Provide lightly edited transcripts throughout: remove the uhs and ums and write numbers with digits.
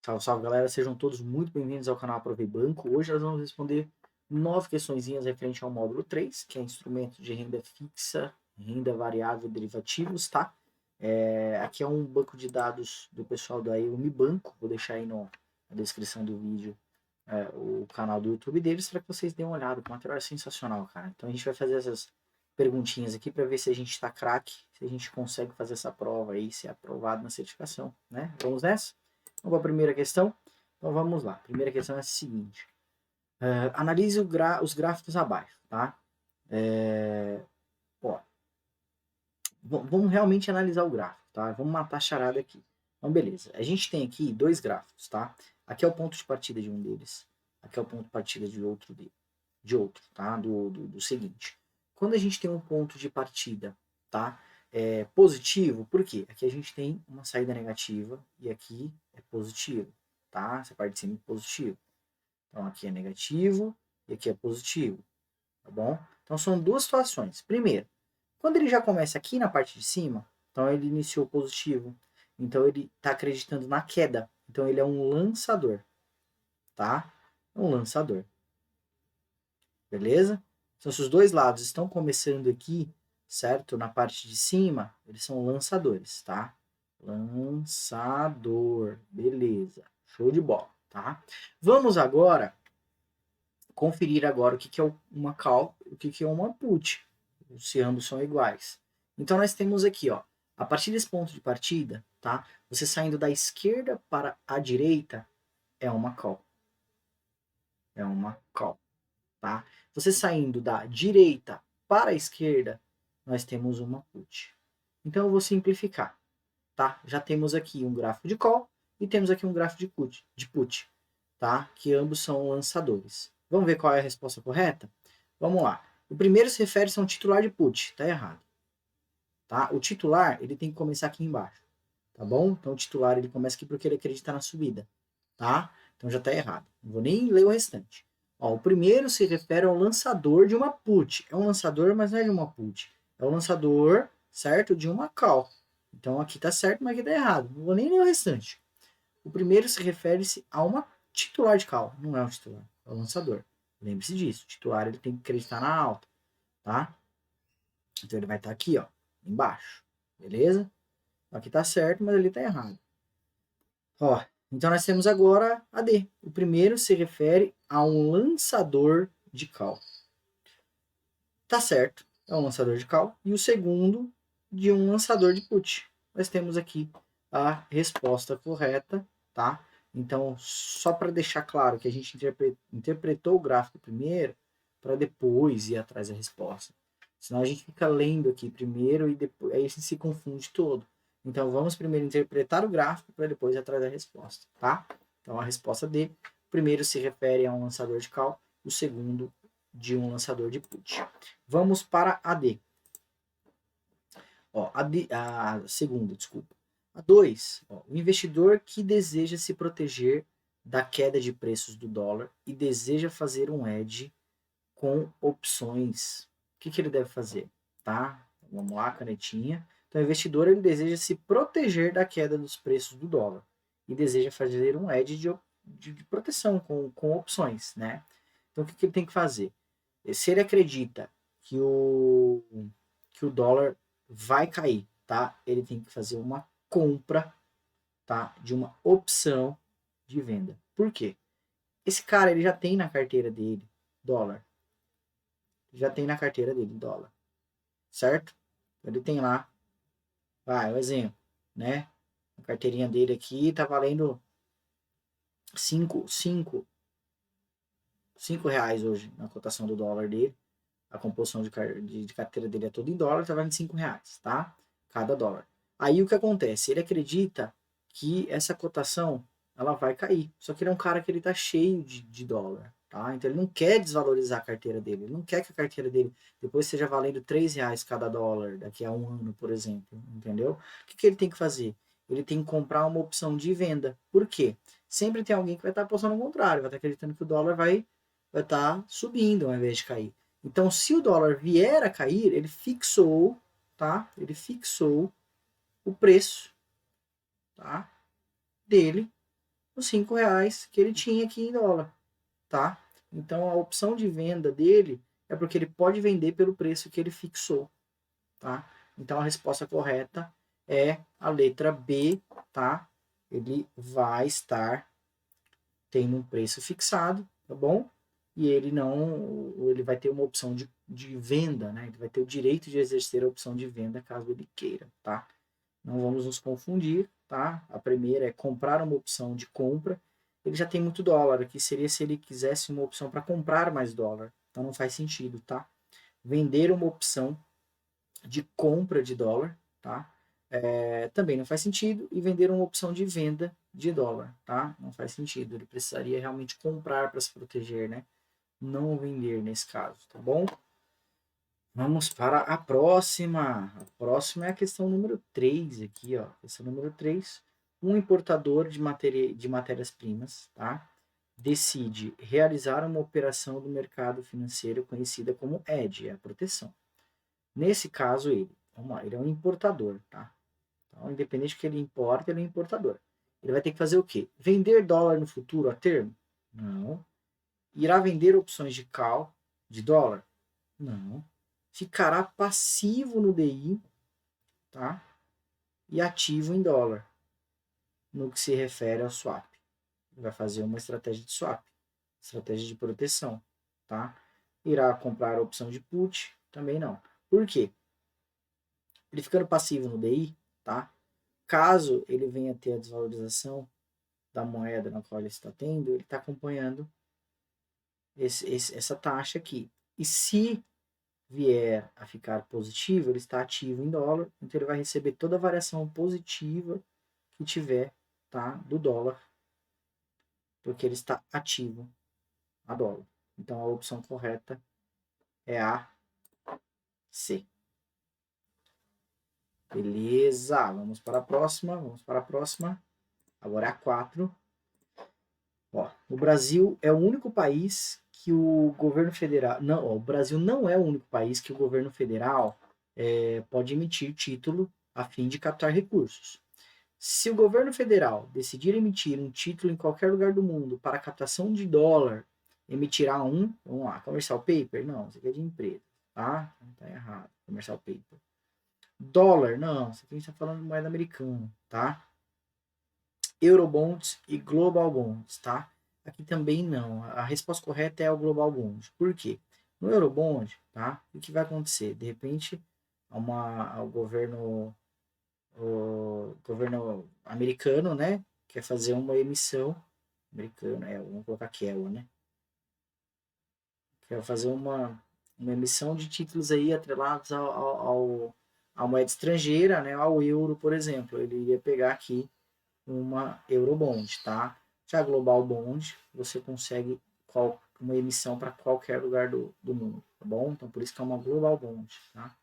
Salve, salve, galera. Sejam todos muito bem-vindos ao canal Aprovei Banco. Hoje nós vamos responder 9 questõezinhas referente ao módulo 3, que é instrumento de renda fixa, renda variável e derivativos, tá? Aqui é um banco de dados do pessoal da Unibanco. Vou deixar aí na descrição do vídeo o canal do YouTube deles para que vocês deem uma olhada. O material é sensacional, cara. Então a gente vai fazer essas perguntinhas aqui para ver se a gente está craque, se a gente consegue fazer essa prova aí, ser aprovado na certificação, né? Vamos nessa? Vamos para a primeira questão. Então vamos lá. A primeira questão é a seguinte. Analise os gráficos abaixo, tá? Ó, vamos realmente analisar o gráfico, tá? Vamos matar a charada aqui. Então, beleza. A gente tem aqui dois gráficos, tá? Aqui é o ponto de partida de um deles. Aqui é o ponto de partida de outro, tá? Do seguinte. Quando a gente tem um ponto de partida, tá? Positivo, por quê? Aqui a gente tem uma saída negativa e aqui é positivo, tá? Essa parte de cima é positivo. Então aqui é negativo e aqui é positivo, tá bom? Então são duas situações. Primeiro, quando ele já começa aqui na parte de cima, então ele iniciou positivo, então ele está acreditando na queda. Então ele é um lançador, tá? É um lançador, beleza? Então se os dois lados estão começando aqui, certo? Na parte de cima, eles são lançadores, tá? Lançador, beleza. Show de bola, tá? Vamos agora conferir agora o que é uma call e o que é uma put, se ambos são iguais. Então nós temos aqui, ó, a partir desse ponto de partida, tá? Você saindo da esquerda para a direita é uma call. É uma call, tá? Você saindo da direita para a esquerda, nós temos uma put. Então eu vou simplificar, tá? Já temos aqui um gráfico de call e temos aqui um gráfico de put, tá? Que ambos são lançadores. Vamos ver qual é a resposta correta? Vamos lá. O primeiro se refere a um titular de put, tá errado. Tá? O titular, ele tem que começar aqui embaixo, tá bom? Então o titular, ele começa aqui porque ele acredita na subida, tá? Então já tá errado. Não vou nem ler o restante. Ó, o primeiro se refere ao lançador de uma put. É um lançador, mas não é de uma put. É o lançador, certo? De uma call. Então aqui tá certo, mas aqui tá errado. Não vou nem ler o restante. O primeiro se refere-se a uma titular de call. Não é um titular, é o lançador. Lembre-se disso. O titular ele tem que acreditar na alta, tá? Então ele vai estar aqui, ó, embaixo. Beleza? Aqui tá certo, mas ali tá errado. Ó, então nós temos agora a D. O primeiro se refere a um lançador de call. Tá certo, é um lançador de call. E o segundo de um lançador de put. Nós temos aqui a resposta correta, tá? Então, só para deixar claro que a gente interpretou o gráfico primeiro, para depois ir atrás da resposta. Senão a gente fica lendo aqui primeiro e depois aí a gente se confunde todo. Então, vamos primeiro interpretar o gráfico para depois ir atrás da resposta, tá? Então, a resposta D, o primeiro se refere a um lançador de call, o segundo de um lançador de put. Vamos para a D. Ó, a segunda, desculpa. A 2, o investidor que deseja se proteger da queda de preços do dólar e deseja fazer um hedge com opções. O que ele deve fazer? Tá? Vamos lá, canetinha. Então, o investidor ele deseja se proteger da queda dos preços do dólar e deseja fazer um hedge de proteção com opções, né? Então, o que ele tem que fazer? Se ele acredita que o dólar vai cair, tá? Ele tem que fazer uma compra, tá? De uma opção de venda. Por quê? Esse cara ele já tem na carteira dele dólar. Já tem na carteira dele dólar, certo? Ele tem lá, vai, um exemplo, né? A carteirinha dele aqui tá valendo 5 reais hoje na cotação do dólar dele. A composição de carteira dele é toda em dólar, tá valendo 5 reais, tá? Cada dólar. Aí o que acontece? Ele acredita que essa cotação ela vai cair. Só que ele é um cara que ele tá cheio de dólar, tá? Então ele não quer desvalorizar a carteira dele. Ele não quer que a carteira dele depois seja valendo 3 reais cada dólar daqui a um ano, por exemplo, entendeu? O que ele tem que fazer? Ele tem que comprar uma opção de venda. Por quê? Sempre tem alguém que vai estar apostando ao contrário, vai estar acreditando que o dólar vai estar subindo ao invés de cair. Então, se o dólar vier a cair, ele fixou, tá? Ele fixou o preço, tá? Dele os R$ 5 que ele tinha aqui em dólar, tá? Então a opção de venda dele é porque ele pode vender pelo preço que ele fixou, tá? Então a resposta correta é a letra B, tá? Ele vai estar tendo um preço fixado, tá bom? E ele não, ele vai ter uma opção de venda, né? Ele vai ter o direito de exercer a opção de venda caso ele queira, tá? Não vamos nos confundir, tá? A primeira é comprar uma opção de compra. Ele já tem muito dólar aqui, seria se ele quisesse uma opção para comprar mais dólar. Então não faz sentido, tá? Vender uma opção de compra de dólar, tá? Também não faz sentido. E vender uma opção de venda de dólar, tá? Não faz sentido. Ele precisaria realmente comprar para se proteger, né? Não vender nesse caso, tá bom? Vamos para a próxima. A próxima é a questão número 3 aqui, ó. Questão número 3. Um importador de matérias-primas, tá? Decide realizar uma operação do mercado financeiro conhecida como hedge, a proteção. Nesse caso, vamos lá, ele é um importador, tá? Então, independente do que ele importa, ele é um importador. Ele vai ter que fazer o quê? Vender dólar no futuro a termo? Não. Irá vender opções de call de dólar? Não. Ficará passivo no DI, tá? E ativo em dólar, no que se refere ao swap. Vai fazer uma estratégia de swap, estratégia de proteção, tá? Irá comprar a opção de put? Também não. Por quê? Ele ficando passivo no DI, tá? Caso ele venha a ter a desvalorização da moeda na qual ele está tendo, ele está acompanhando essa taxa aqui. E se vier a ficar positivo, ele está ativo em dólar, então ele vai receber toda a variação positiva que tiver, tá, do dólar, porque ele está ativo a dólar. Então a opção correta é a C. Beleza, vamos para a próxima, Agora é a 4. Ó, o Brasil é o único país que o governo federal. Não, ó, o Brasil não é o único país que o governo federal pode emitir título a fim de captar recursos. Se o governo federal decidir emitir um título em qualquer lugar do mundo para captação de dólar, emitirá vamos lá, commercial paper? Não, isso aqui é de empresa, tá? Tá errado, commercial paper. Dólar? Não, isso aqui a gente está falando de moeda americana, tá? Eurobonds e Global Bonds, tá? Aqui também não. A resposta correta é o Global Bond. Por quê? No Eurobond, tá? O que vai acontecer? De repente, o governo americano, né? Quer fazer uma emissão americana, vamos colocar aquela, né? Quer fazer uma emissão de títulos aí atrelados à moeda estrangeira, né? Ao euro, por exemplo. Ele iria pegar aqui uma Eurobond, tá? Já Global Bond, você consegue uma emissão para qualquer lugar do mundo, tá bom? Então, por isso que é uma Global Bond, tá?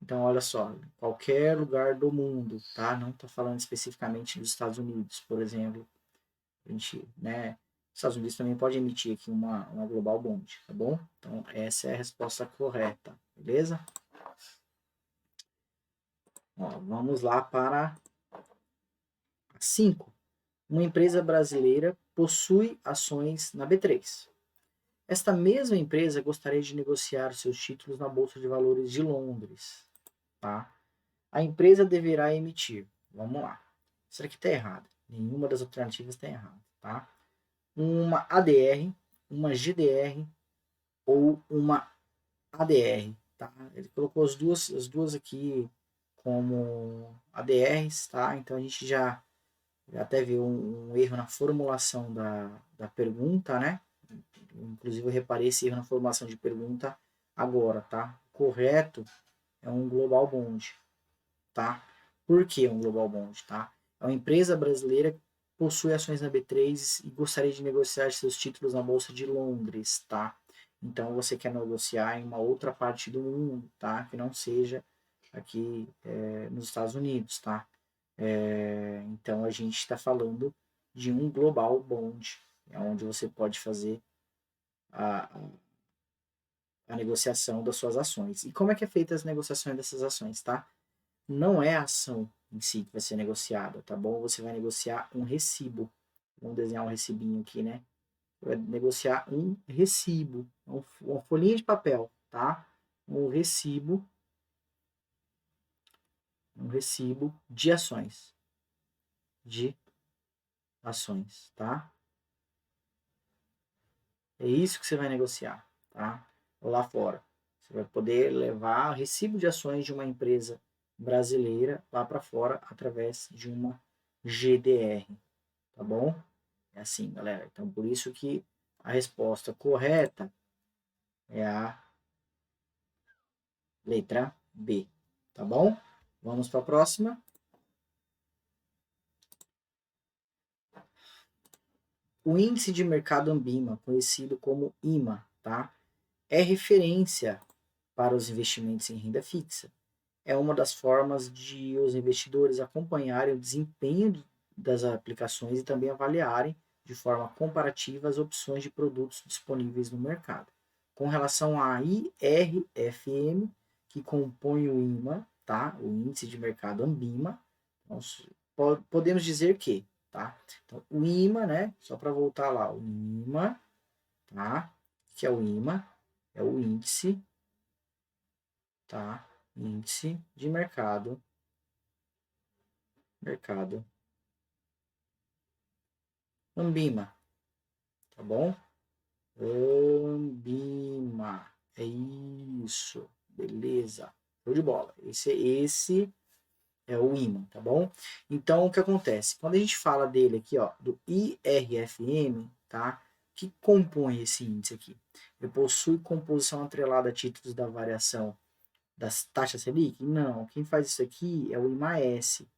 Então, olha só, qualquer lugar do mundo, tá? Não estou falando especificamente dos Estados Unidos, por exemplo. A gente, né? Os Estados Unidos também pode emitir aqui uma Global Bond, tá bom? Então, essa é a resposta correta, beleza? Ó, vamos lá para a 5. Uma empresa brasileira possui ações na B3. Esta mesma empresa gostaria de negociar seus títulos na Bolsa de Valores de Londres. Tá? A empresa deverá emitir. Vamos lá. Isso aqui está errado. Nenhuma das alternativas está errada. Tá? Uma ADR, uma GDR ou uma ADR. Tá? Ele colocou as duas aqui como ADRs. Tá? Então a gente já até viu um erro na formulação da pergunta, né? Inclusive eu reparei esse erro na formulação de pergunta agora, tá? Correto é um Global Bond, tá? Por que um Global Bond, tá? É uma empresa brasileira que possui ações na B3 e gostaria de negociar seus títulos na Bolsa de Londres, tá? Então você quer negociar em uma outra parte do mundo, tá? Que não seja aqui nos Estados Unidos, tá? Então a gente está falando de um Global Bond, onde você pode fazer a, a negociação das suas ações. E como é que é feita as negociações dessas ações, tá? Não é a ação em si que vai ser negociada, tá bom? Você vai negociar um recibo. Vamos desenhar um recibinho aqui, né? Vai negociar um recibo, uma folhinha de papel, tá? Um recibo de ações. Tá? É isso que você vai negociar, tá? Lá fora. Você vai poder levar recibo de ações de uma empresa brasileira lá para fora através de uma GDR, tá bom? É assim, galera. Então, por isso que a resposta correta é a letra B, tá bom? Vamos para a próxima. O índice de mercado Ambima, conhecido como IMA, tá? É referência para os investimentos em renda fixa. É uma das formas de os investidores acompanharem o desempenho das aplicações e também avaliarem de forma comparativa as opções de produtos disponíveis no mercado. Com relação à IRFM, que compõe o IMA, tá? O Índice de Mercado Ambima, nós podemos dizer que, tá? Então, o IMA, né? Só para voltar lá, o IMA, tá? Que é o IMA, é o índice, tá? Índice de mercado Ambima, tá bom? Ambima, é isso, beleza, show de bola. Esse é o imã, tá bom? Então, o que acontece? Quando a gente fala dele aqui, ó, do IRFM, tá? Que compõe esse índice aqui? Ele possui composição atrelada a títulos da variação das taxas Selic? Não, quem faz isso aqui é o IMA-S,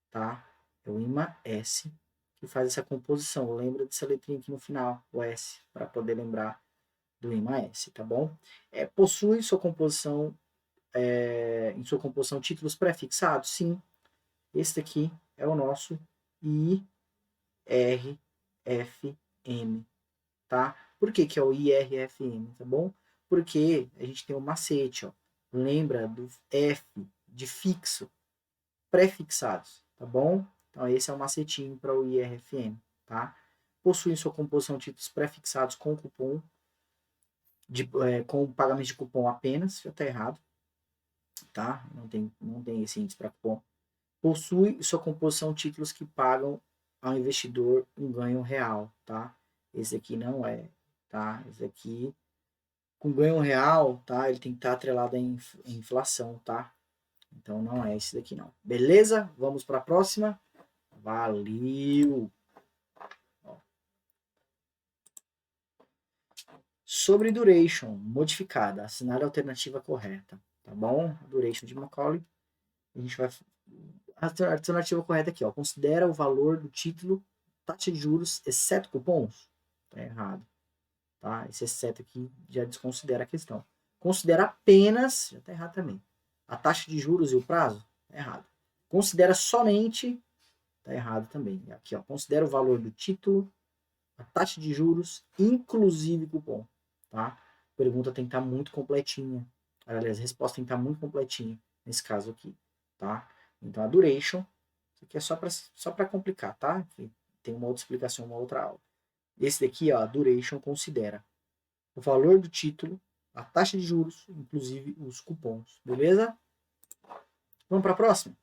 tá? É o IMA-S que faz essa composição. Lembra dessa letrinha aqui no final, o S, para poder lembrar do IMA-S, tá bom? Possui sua composição, em sua composição títulos pré-fixados? Sim. Esse daqui é o nosso IRFM, tá? Por que que é o IRFM, tá bom? Porque a gente tem um macete, ó. Lembra do F de fixo, pré-fixados, tá bom? Então esse é o macetinho para o IRFM, tá? Possui em sua composição títulos pré-fixados com cupom, com pagamento de cupom apenas, já está errado, tá? Não tem esse índice para cupom. Possui sua composição títulos que pagam ao investidor um ganho real, tá? Esse aqui não é, tá? Esse aqui, com ganho real, tá? Ele tem que estar atrelado à inflação, tá? Então não é esse daqui não. Beleza? Vamos para a próxima. Valeu! Sobre duration, modificada, assinale a alternativa correta, tá bom? Duration de Macaulay, a gente vai... A alternativa correta aqui, ó, considera o valor do título, taxa de juros, exceto cupons? Tá errado, tá? Esse exceto aqui já desconsidera a questão. Considera apenas, já tá errado também, a taxa de juros e o prazo? Tá errado. Considera somente, tá errado também. Aqui, ó, considera o valor do título, a taxa de juros, inclusive cupom, tá? A pergunta tem que estar muito completinha. Aliás, a resposta tem que estar muito completinha nesse caso aqui, tá? Então, a duration, isso aqui é só para complicar, tá? Aqui tem uma outra explicação, uma outra aula. Esse daqui, ó, a duration considera o valor do título, a taxa de juros, inclusive os cupons, beleza? Vamos para a próxima?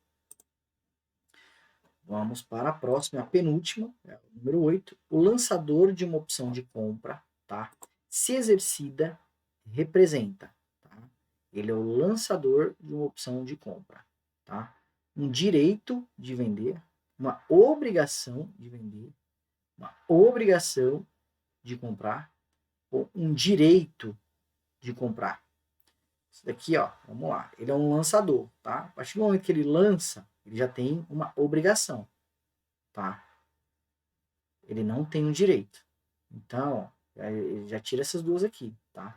Vamos para a próxima, a penúltima, número 8. O lançador de uma opção de compra, tá? Se exercida, representa, tá? Ele é o lançador de uma opção de compra, tá? Um direito de vender, uma obrigação de vender, uma obrigação de comprar, ou um direito de comprar. Isso daqui, ó, vamos lá. Ele é um lançador, tá? A partir do momento que ele lança, ele já tem uma obrigação, tá? Ele não tem um direito. Então, ele já tira essas duas aqui, tá?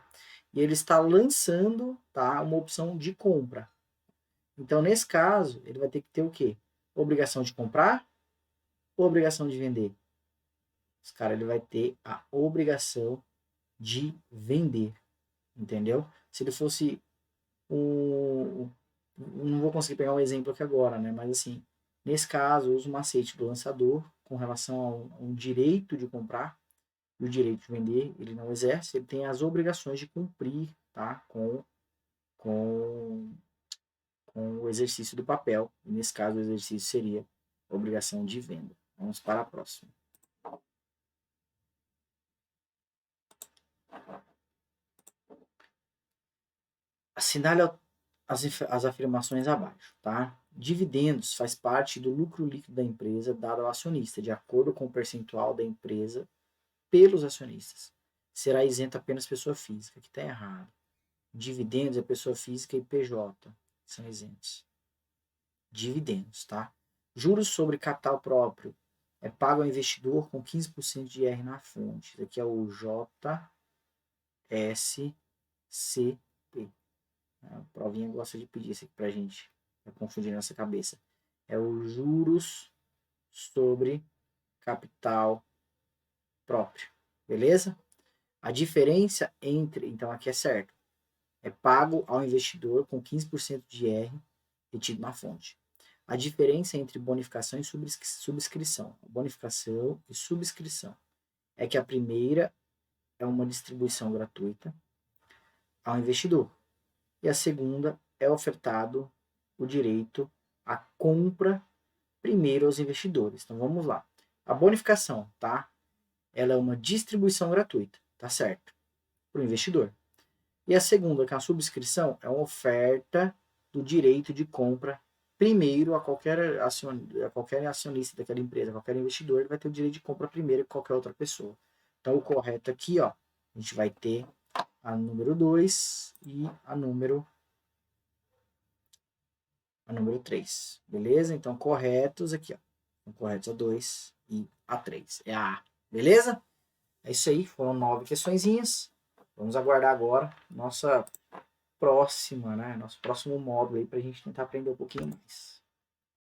E ele está lançando, tá, uma opção de compra. Então, nesse caso, ele vai ter que ter o quê? Obrigação de comprar ou obrigação de vender? Esse cara, ele vai ter a obrigação de vender, entendeu? Se ele fosse não vou conseguir pegar um exemplo aqui agora, né? Mas assim, nesse caso, eu uso o macete do lançador, com relação a um direito de comprar e o direito de vender, ele não exerce, ele tem as obrigações de cumprir, tá? Com, com o exercício do papel. E nesse caso, o exercício seria a obrigação de venda. Vamos para a próxima. Assinale as afirmações abaixo, tá? Dividendos faz parte do lucro líquido da empresa dado ao acionista, de acordo com o percentual da empresa pelos acionistas. Será isento apenas pessoa física, que está errado. Dividendos é pessoa física e PJ, são isentos. Dividendos, tá? Juros sobre capital próprio é pago ao investidor com 15% de IR na fonte. Isso aqui é o JSCP. A provinha gosta de pedir isso aqui pra gente, pra confundir nossa cabeça. É o juros sobre capital próprio, beleza? A diferença entre, então aqui é certo, é pago ao investidor com 15% de IR retido na fonte. A diferença entre bonificação e subscrição. Bonificação e subscrição é que a primeira é uma distribuição gratuita ao investidor e a segunda é ofertado o direito à compra primeiro aos investidores. Então vamos lá. A bonificação, tá? Ela é uma distribuição gratuita, tá certo? Para o investidor. E a segunda, que é a subscrição, é uma oferta do direito de compra primeiro a qualquer acionista daquela empresa, qualquer investidor, ele vai ter o direito de compra primeiro que qualquer outra pessoa. Então o correto aqui, ó, a gente vai ter a número 2 e a número 3, beleza? Então corretos aqui, ó. Então, corretos a 2 e a 3. É a A, beleza? É isso aí, foram 9 questõezinhas. Vamos aguardar agora nossa próxima, né? Nosso próximo módulo aí pra gente tentar aprender um pouquinho mais.